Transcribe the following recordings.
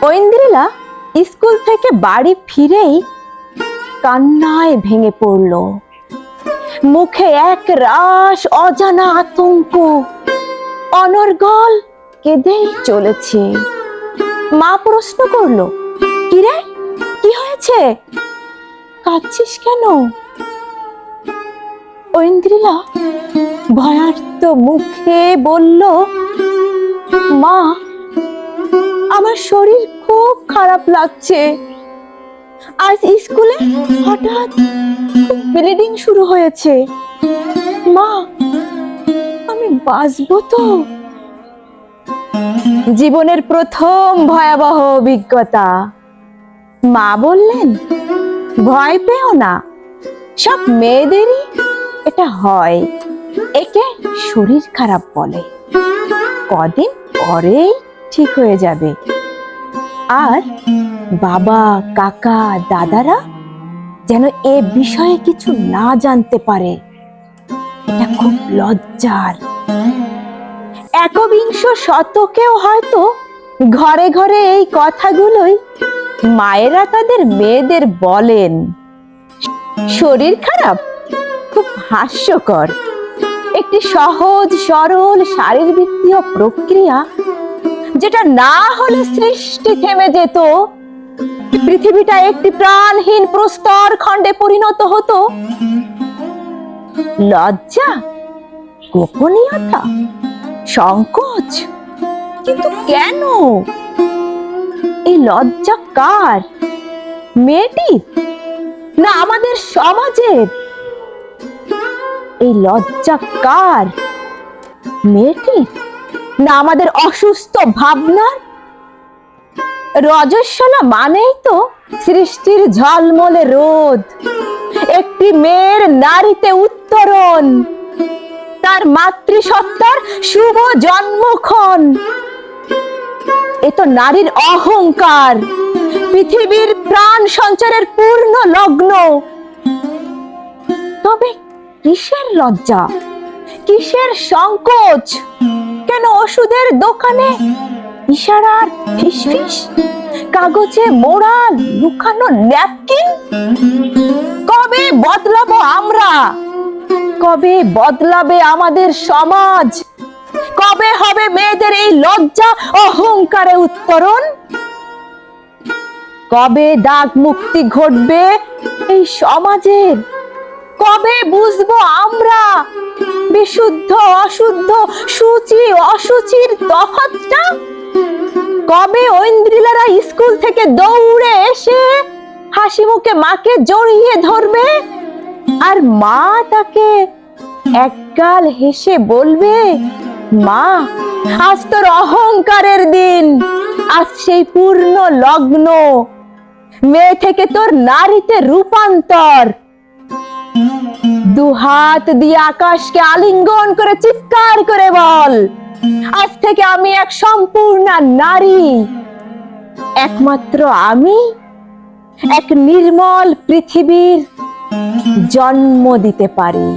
Aindrila school থেকে বাড়ি ফিরেই কান্নায় ভেঙে পড়ল। মুখে এক রাশ অজানা আতঙ্ক, অনর্গল কেঁদেই চলেছে। মা প্রশ্ন করলো, কিরে, কি হয়েছে, কাঁদছিস কেন? ঐন্দ্রিলা ভয়ার্ত মুখে বলল, মা, আমার শরীর খুব খারাপ লাগছে। আজ স্কুলে হঠাৎ ব্লিডিং শুরু হয়েছে। মা, আমি বাঁচবো তো? জীবনের প্রথম ভয়াবহ অভিজ্ঞতা। মা বললেন, ভয় পেও না, সব মেয়েদেরই এটা হয়, একে শরীর খারাপ বলে, কদিন পরেই ঠিক হয়ে যাবে। আর বাবা, কাকা, দাদারা যেন এ বিষয়ে কিছু না জানতে পারে, এটা খুব লজ্জার। একবিংশ শতকেও হয়তো ঘরে ঘরে এই কথাগুলোই মায়েরা তাদের মেয়েদের বলেন। শরীর খারাপ খুব হাস্যকর একটি সহজ সরল শারীরবৃত্তীয় প্রক্রিয়া, যেটা না হলে সৃষ্টি থেমে যেত, পৃথিবীটা একটি প্রাণহীন প্রস্তর খণ্ডে পরিণত হতো। লজ্জা, গোপনীয়তা, সংকোচ, কিন্তু কেন? এই লজ্জা কার? মেয়েটির না আমাদের সমাজের? এই লজ্জা কার? মেয়েটির না আমাদের অসুস্থ ভাবনার? রজস্বলা মানেই তো সৃষ্টির ঝলমলে রোদ, একটি মেয়ের নারীতে উত্তরণ, তার মাতৃসত্তার শুভ জন্মক্ষণ। এ তো নারীর অহংকার, পৃথিবীর প্রাণ সঞ্চারের পূর্ণ লগ্ন। তবে কিসের লজ্জা, কিসের সংকোচ? কেন ওষুধের দোকানে ইশারার ফিসফিস, কাগজে মোড়া লুকানো ন্যাপকিন? কবে বদলাবো আমরা? কবে বদলাবে আমাদের সমাজ? কবে হবে মেয়েদের এই লজ্জা অহংকারে উত্তরণ? কবে দাগ মুক্তি ঘটবে এই সমাজের? কবে বুঝবো আমরা বিশুদ্ধ অশুদ্ধ, সূচি অসুচির তফাৎটা? কবে ঐন্দ্রিলারা স্কুল থেকে দৌড়ে এসে হাসি মুখে মাকে জড়িয়ে ধরবে, আর মা তাকে একগাল হেসে বলবে, মা, আজ তোর অহংকারের দিন, আজ সেই পূর্ণ লগ্ন, মেয়ে থেকে তোর নারীতে রূপান্তর। দুহাত দিয়ে আকাশকে আলিঙ্গন করে চিৎকার করে বল, আজ থেকে আমি এক সম্পূর্ণ নারী, একমাত্র আমি এক নির্মল পৃথিবীর জন্ম দিতে পারি।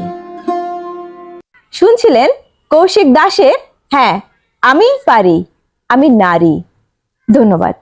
শুনছিলেন কৌশিক দাসের হ্যাঁ আমি পারি, আমি নারী। ধন্যবাদ।